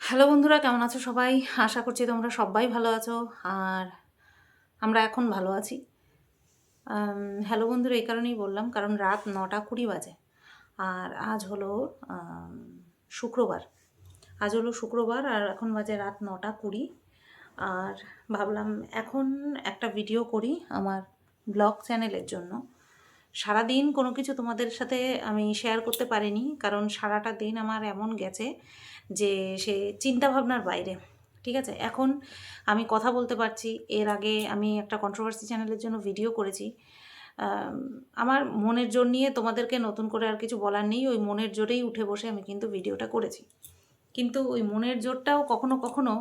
Hello বন্ধুরা, কেমন আছো সবাই? আশা করছি তোমরা সবাই ভালো আছো। আর আমরা এখন ভালো আছি। হ্যালো বন্ধুরা এই কারণেই বললাম, কারণ রাত 9:20 বাজে। আর আজ হলো শুক্রবার। আজ হলো শুক্রবার আর এখন বাজে রাত 9:20। আর ভাবলাম এখন একটা ভিডিও করি আমার ব্লগ চ্যানেলের জন্য। সারাদিন কোনো কিছু তোমাদের সাথে আমি শেয়ার করতে পারিনি, কারণ সারাটা দিন আমার এমন গেছে যে সে চিন্তাভাবনার বাইরে। ঠিক আছে, এখন আমি কথা বলতে পারছি। এর আগে আমি একটা কন্ট্রোভার্সি চ্যানেলের জন্য ভিডিও করেছি। আমার মনের জোর নিয়ে তোমাদেরকে নতুন করে আর কিছু বলার নেই, ওই মনের জোরেই উঠে বসে আমি কিন্তু ভিডিওটা করেছি। কিন্তু ওই মনের জোরটাও কখনো কখনো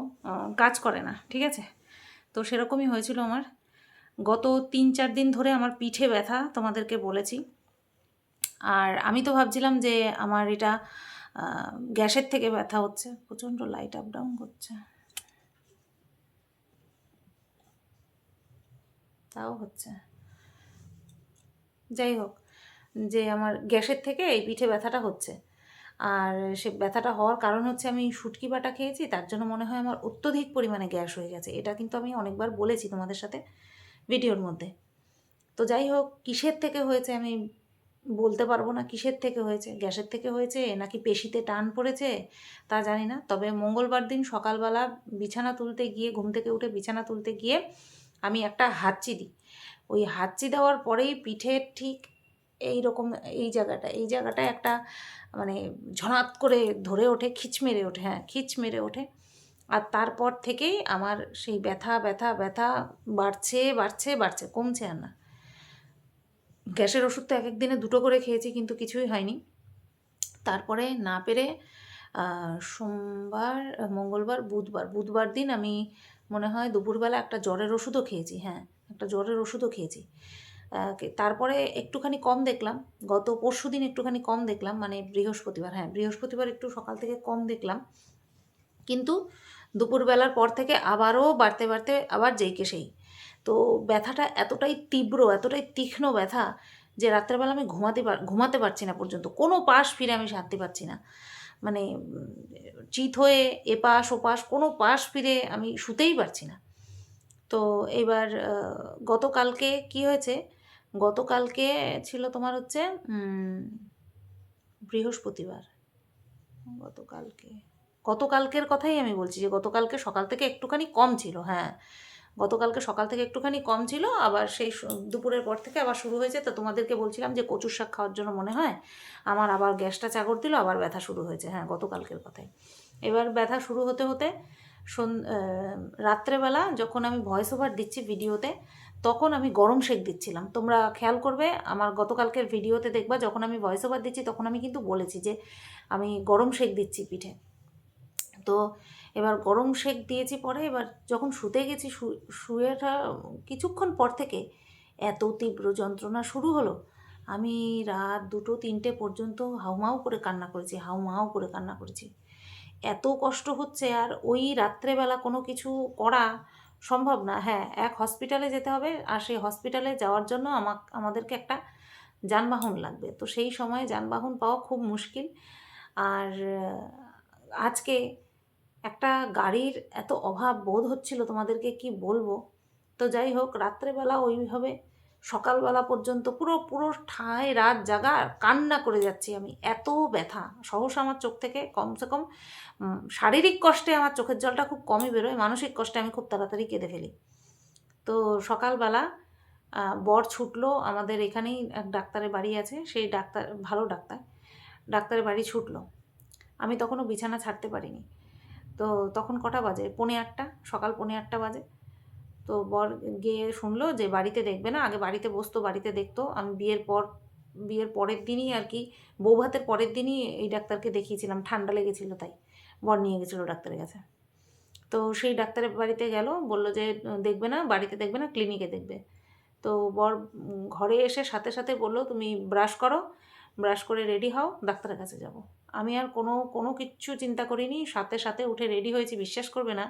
কাজ করে না, ঠিক আছে? তো সেরকমই হয়েছিল আমার। গত 3-4 দিন ধরে আমার পিঠে ব্যথা, তোমাদেরকে বলেছি। আর আমি তো ভাবছিলাম যে আমার এটা গ্যাসের থেকে ব্যথা হচ্ছে। প্রচণ্ড লাইট আপ ডাউন করছে, তাও হচ্ছে। যাই হোক, যে আমার গ্যাসের থেকে এই পিঠে ব্যথাটা হচ্ছে। আর সে ব্যথাটা হওয়ার কারণ হচ্ছে আমি শুটকি বাটা খেয়েছি, তার জন্য মনে হয় আমার অত্যধিক পরিমাণে গ্যাস হয়ে গেছে। এটা কিন্তু আমি অনেকবার বলেছি তোমাদের সাথে ভিডিওর মধ্যে। তো যাই হোক, কিসের থেকে হয়েছে আমি বলতে পারবো না। কিসের থেকে হয়েছে, গ্যাসের থেকে হয়েছে নাকি পেশিতে টান পড়েছে তা জানি না। তবে মঙ্গলবার দিন সকালবেলা বিছানা তুলতে গিয়ে, ঘুম থেকে উঠে বিছানা তুলতে গিয়ে আমি একটা হাঁচি দিই। ওই হাঁচি দেওয়ার পরেই পিঠের ঠিক এইরকম এই জায়গাটায় একটা মানে ঝনাত করে ধরে ওঠে, খিচ মেরে ওঠে। হ্যাঁ, খিচ মেরে ওঠে। আর তারপর থেকেই আমার সেই ব্যথা ব্যথা ব্যথা বাড়ছে বাড়ছে বাড়ছে, কমছে আর না। গ্যাসের ওষুধ তো এক এক দিনে 2টো করে খেয়েছি, কিন্তু কিছুই হয়নি। তারপরে না পেরে সোমবার, মঙ্গলবার, বুধবার দিন আমি মনে হয় দুপুরবেলা একটা জ্বরের ওষুধও খেয়েছি। হ্যাঁ, একটা জ্বরের ওষুধও খেয়েছি। তারপরে একটুখানি কম দেখলাম। গত পরশুদিন একটুখানি কম দেখলাম, মানে বৃহস্পতিবার। হ্যাঁ, বৃহস্পতিবার একটু সকাল থেকে কম দেখলাম, কিন্তু দুপুরবেলার পর থেকে আবারও বাড়তে বাড়তে আবার যেইকে সেই। তো ব্যথাটা এতটাই তীব্র, এতটাই তীক্ষ্ণ ব্যথা যে রাত্রেবেলা আমি ঘুমাতে পারছি না পর্যন্ত। কোনো পাশ ফিরে আমি শান্তি পাচ্ছি না। মানে চিত হয়ে এপাশ ওপাশ কোনো পাশ ফিরে আমি শুতেই পারছি না। তো এবার গতকালকে কি হয়েছে, গতকালকে ছিল তোমার হচ্ছে বৃহস্পতিবার। গতকালকে গতকালকের কথাই আমি বলছি, যে গতকালকে সকাল থেকে একটুখানি কম ছিল। হ্যাঁ, গতকালকে সকাল থেকে একটুখানি কম ছিল, আবার সেই দুপুরের পর থেকে আবার শুরু হয়েছে। তো তোমাদেরকে বলছিলাম যে কচুর শাক খাওয়ার জন্য মনে হয় আমার আবার গ্যাসটা চাগর দিল, আবার ব্যথা শুরু হয়েছে। হ্যাঁ, গতকালকের কথাই। এবার ব্যথা শুরু হতে হতে রাত্রেবেলা যখন আমি ভয়েস ওভার দিচ্ছি ভিডিওতে, তখন আমি গরম শেক দিচ্ছিলাম। তোমরা খেয়াল করবে আমার গতকালকের ভিডিওতে দেখবা, যখন আমি ভয়েস ওভার দিচ্ছি তখন আমি কিন্তু বলেছি যে আমি গরম শেক দিচ্ছি পিঠে। তো এবার গরম শেক দিয়েছি, পরে এবার যখন শুতে গেছি, শুয়েটা কিছুক্ষণ পর থেকে এত তীব্র যন্ত্রণা শুরু হলো। আমি রাত 2-3টে পর্যন্ত হাউমাউ করে কান্না করেছি, হাউমাউ করে কান্না করেছি। এত কষ্ট হচ্ছে, আর ওই রাত্রেবেলা কোনো কিছু করা সম্ভব না। হ্যাঁ, এক হসপিটালে যেতে হবে, আর সেই হসপিটালে যাওয়ার জন্য আমাদেরকে একটা যানবাহন লাগবে। তো সেই সময় যানবাহন পাওয়া খুব মুশকিল। আর আজকে একটা গাড়ির এত অভাব বোধ হচ্ছিল, তোমাদেরকে কি বলবো। তো যাই হোক, রাত্রেবেলা ওইভাবে সকালবেলা পর্যন্ত পুরো পুরো ঠায় রাত জাগা আর কান্না করে যাচ্ছি আমি, এত ব্যথা। সহসা আমার চোখ থেকে কমসে কম শারীরিক কষ্টে আমার চোখের জলটা খুব কমই বেরোয়, মানসিক কষ্টে আমি খুব তাড়াতাড়ি কেঁদে ফেলি। তো সকালবেলা বর ছুটলো, আমাদের এখানেই এক ডাক্তারের বাড়ি আছে, সেই ডাক্তার ভালো ডাক্তার, ডাক্তারের বাড়ি ছুটলো। আমি তখনও বিছানা ছাড়তে পারিনি। তো তখন কটা বাজে, 8:45, সকাল 8:45 বাজে। তো বর গিয়ে শুনলো যে বাড়িতে দেখবে না, আগে বাড়িতে বসতো, বাড়িতে দেখতো। আমি বিয়ের পরের দিনই আর কি, বৌভাতের পরের দিনই এই ডাক্তারকে দেখিয়েছিলাম, ঠান্ডা লেগেছিলো তাই বর নিয়ে গেছিলো ডাক্তারের কাছে। তো সেই ডাক্তারের বাড়িতে গেল, বলল যে দেখবে না, বাড়িতে দেখবে না, ক্লিনিকে দেখবে। তো বর ঘরে এসে সাথে সাথে বলল, তুমি ব্রাশ করো, ব্রাশ করে রেডি হও, ডাক্তারের কাছে যাব। আমি আর কোনো কোনো কিচ্ছু চিন্তা করিনি, সাথে সাথে উঠে রেডি হয়েছি। বিশ্বাস করবে না,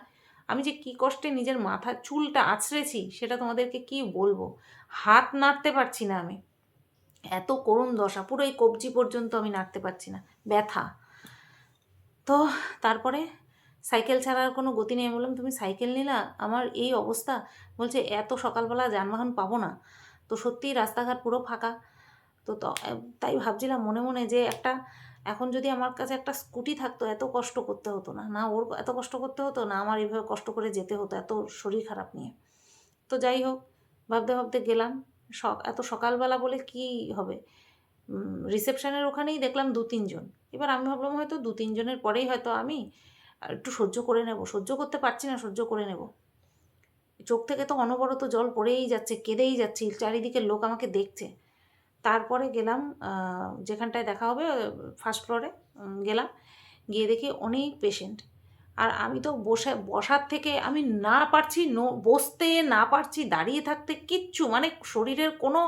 আমি যে কী কষ্টে নিজের মাথার চুলটা আঁচড়েছি সেটা তোমাদেরকে কি বলবো। হাত নাড়তে পারছি না আমি, এত করুণ দশা, পুরো এই কবজি পর্যন্ত আমি নাড়তে পারছি না, ব্যথা। তো তারপরে সাইকেল ছাড়া আর কোনো গতি নেই। আমি বললাম তুমি সাইকেল নিলা, আমার এই অবস্থা। বলছে এত সকালবেলা যানবাহন পাবো না। তো সত্যিই রাস্তাঘাট পুরো ফাঁকা। তাই ভাবছিলাম মনে মনে যে এখন যদি আমার কাছে একটা স্কুটি থাকতো, এত কষ্ট করতে হতো না, না ওর এত কষ্ট করতে হতো, না আমার এইভাবে কষ্ট করে যেতে হতো এত শরীর খারাপ নিয়ে। তো যাই হোক, ভাবতে ভাবতে গেলাম। এত সকালবেলা বলে কি হবে, রিসেপশনের ওখানেই দেখলাম 2-3 জন। এবার আমি ভাবলাম হয়তো 2-3 জনের পরেই হয়তো আমি একটু সহ্য করে নেব, সহ্য করতে পারছি না, সহ্য করে নেব। চোখ থেকে তো অনবরত জল পড়েই যাচ্ছে, কেঁদেই যাচ্ছি, চারিদিকের লোক আমাকে দেখছে। তারপরে গেলাম যেখানটায় দেখা হবে, ফার্স্ট ফ্লোরে গেলাম, গিয়ে দেখি অনেক পেশেন্ট। আর আমি তো বসার থেকে আমি না পারছি বসতে, না পারছি দাঁড়িয়ে থাকতে, কিচ্ছু মানে শরীরের কোনো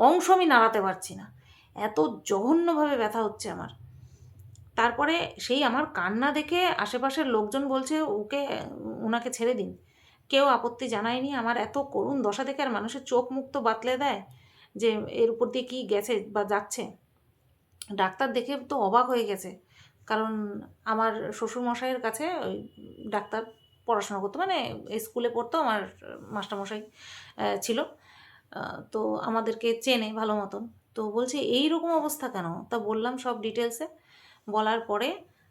অংশ আমি নাড়াতে পারছি না, এত জঘন্যভাবে ব্যথা হচ্ছে আমার। তারপরে সেই আমার কান্না দেখে আশেপাশের লোকজন বলছে ওনাকে ছেড়ে দিন। কেউ আপত্তি জানায়নি। আমার এত করুণ দশা দেখে আর মানুষের চোখ মুখ তো বাতলে দেয় যে এর উপর দিয়ে কী গেছে বা যাচ্ছে। ডাক্তার দেখে তো অবাক হয়ে গেছে, কারণ আমার শ্বশুরমশাইয়ের কাছে ওই ডাক্তার পড়াশোনা করতো, মানে স্কুলে পড়তো, আমার মাস্টারমশাই ছিল। তো আমাদেরকে চেনে ভালো মতন। তো বলছে এই রকম অবস্থা কেন? তা বললাম সব ডিটেলসে। বলার পরে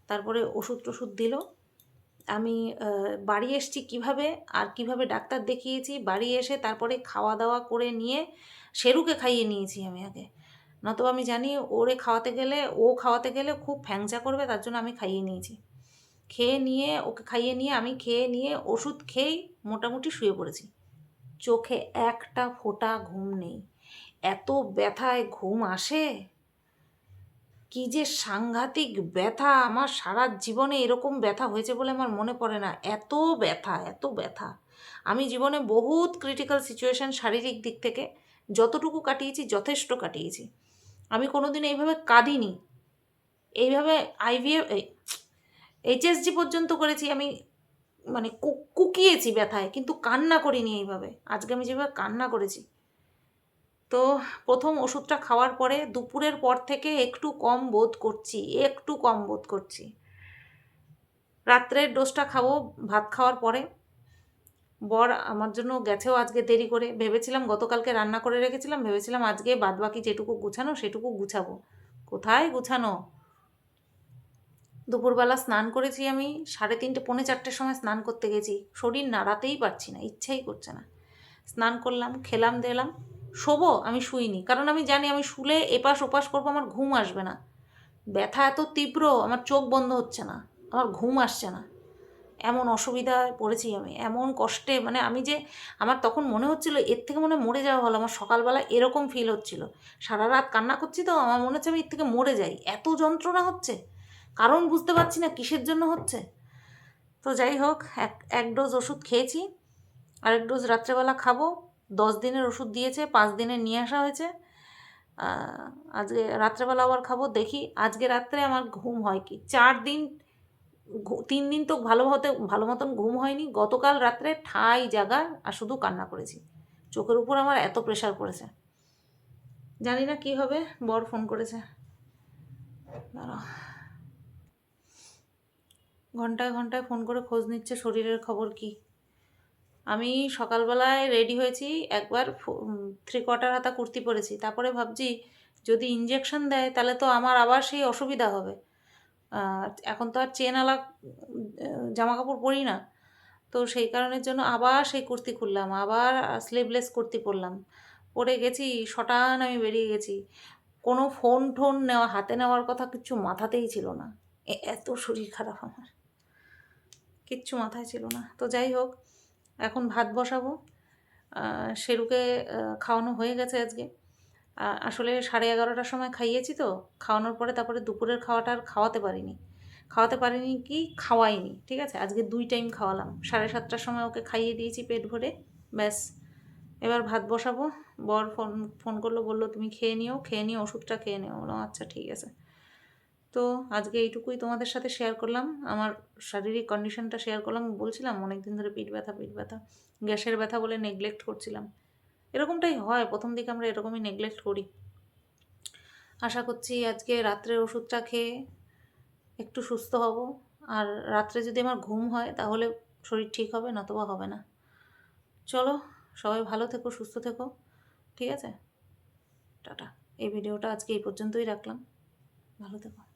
তারপরে ওষুধ টষুধ দিল। আমি বাড়ি এসেছি কীভাবে আর কীভাবে ডাক্তার দেখিয়েছি, বাড়ি এসে তারপরে খাওয়া দাওয়া করে নিয়ে শেরুকে খাইয়ে নিয়েছি আমি আগে। নতুবা আমি জানি খাওয়াতে গেলে খুব ফ্যাংচা করবে, তার জন্য আমি খাইয়ে নিয়েছি। ওকে খাইয়ে নিয়ে আমি খেয়ে নিয়ে ওষুধ খেয়েই মোটামুটি শুয়ে পড়েছি। চোখে একটা ফোঁটা ঘুম নেই। এত ব্যথায় ঘুম আসে, কি যে সাংঘাতিক ব্যথা! আমার সারা জীবনে এরকম ব্যথা হয়েছে বলে আমার মনে পড়ে না, এত ব্যথা, এত ব্যথা। আমি জীবনে বহুত ক্রিটিক্যাল সিচুয়েশান শারীরিক দিক থেকে যতটুকু কাটিয়েছি যথেষ্ট কাটিয়েছি। আমি কোনোদিন এইভাবে কাঁদিনি, এইভাবে এইচএসজি পর্যন্ত করেছি আমি, মানে কুকিয়েছি ব্যথায়, কিন্তু কান্না করিনি এইভাবে। আজকে আমি যেভাবে কান্না করেছি। তো প্রথম ওষুধটা খাওয়ার পরে দুপুরের পর থেকে একটু কম বোধ করছি। রাত্রের ডোজটা খাবো ভাত খাওয়ার পরে। বর আমার জন্য গেছেও আজকে দেরি করে। ভেবেছিলাম গতকালকে রান্না করে রেখেছিলাম, ভেবেছিলাম আজকে বাদবাকি যেটুকু গুছানো সেটুকু গুছাবো। কোথায় গুছানো! দুপুরবেলা স্নান করেছি আমি 3:30 পৌনে 4টের সময় স্নান করতে গেছি। শরীর নাড়াতেই পারছি না, ইচ্ছাই করছে না। স্নান করলাম, খেলাম দিলাম, শোবো, আমি শুইনি, কারণ আমি জানি আমি শুলে এপাশ ওপাশ করবো, আমার ঘুম আসবে না। ব্যথা এত তীব্র, আমার চোখ বন্ধ হচ্ছে না, আমার ঘুম আসছে না। এমন অসুবিধায় পড়েছি আমি, এমন কষ্টে, মানে আমার তখন মনে হচ্ছিল এর থেকে মনে মরে যাওয়া হলো। আমার সকালবেলা এরকম ফিল হচ্ছিল, সারা রাত কান্না করছি তো, আমার মনে হচ্ছে আমি এর থেকে মরে যাই, এত যন্ত্রণা হচ্ছে, কারণ বুঝতে পারছি না কিসের জন্য হচ্ছে। তো যাই হোক, এক ডোজ ওষুধ খেয়েছি, আরেক ডোজ রাত্রেবেলা খাবো। 10 দিনের ওষুধ দিয়েছে, 5 দিনের নিয়ে আসা হয়েছে। আজকে রাত্রেবেলা আবার খাবো, দেখি আজকে রাত্রে আমার ঘুম হয় কি। 3 দিন তো ভালো মতন ঘুম হয়নি। গতকাল রাত্রে ঠাই জাগা আর শুধু কান্না করেছি। চোখের উপর আমার এত প্রেশার পড়েছে, জানি না কি হবে। বর ফোন করেছে, দাঁড়াও, ঘন্টায় ঘন্টায় ফোন করে খোঁজ নিচ্ছে শরীরের খবর কি। আমি সকালবেলায় রেডি হয়েছি, একবার 3/4 হাতা কুর্তি পরেছি, তারপরে ভাবছি যদি ইঞ্জেকশন দেয় তাহলে তো আমার আবার সেই অসুবিধা হবে। এখন তো আর চেনওয়ালা জামা কাপড় পরি না, তো সেই কারণের জন্য আবার সেই কুর্তি খুললাম, আবার স্লিভলেস কুর্তি পরলাম, পরে গেছি, শটান আমি বেরিয়ে গেছি। কোনো ফোন টোন হাতে নেওয়ার কথা কিচ্ছু মাথাতেই ছিল না, এত শরীর খারাপ আমার, কিচ্ছু মাথায় ছিল না। তো যাই হোক, এখন ভাত বসাবো। শেরুকে খাওয়ানো হয়ে গেছে আজকে। আসলে 11:30টার সময় খাইয়েছি তো, খাওয়ানোর পরে তারপরে দুপুরের খাওয়াটা আর খাওয়াইনি, ঠিক আছে। আজকে 2 টাইম খাওয়ালাম, 7:30টার সময় ওকে খাইয়ে দিয়েছি পেট ভরে, ব্যাস। এবার ভাত বসাবো। বর ফোন করলো, বললো তুমি খেয়ে নিও, ওষুধটা খেয়ে নিও। বললাম আচ্ছা ঠিক আছে। তো আজকে এইটুকুই তোমাদের সাথে শেয়ার করলাম, আমার শারীরিক কন্ডিশনটা শেয়ার করলাম। বলছিলাম অনেক দিন ধরে পিঠ ব্যথা, গ্যাসের ব্যথা বলে নেগলেক্ট করছিলাম। এরকমটাই হয়, প্রথম দিকে আমরা এরকমই নেগলেক্ট করি। আশা করছি আজকে রাত্রের ওষুধটা খেয়ে একটু সুস্থ হব, আর রাত্রে যদি আমার ঘুম হয় তাহলে শরীর ঠিক হবে, নতবা হবে না। চলো, সবাই ভালো থেকো, সুস্থ থেকো, ঠিক আছে? টাটা। এই ভিডিওটা আজকে এই পর্যন্তই রাখলাম। ভালো থেকো।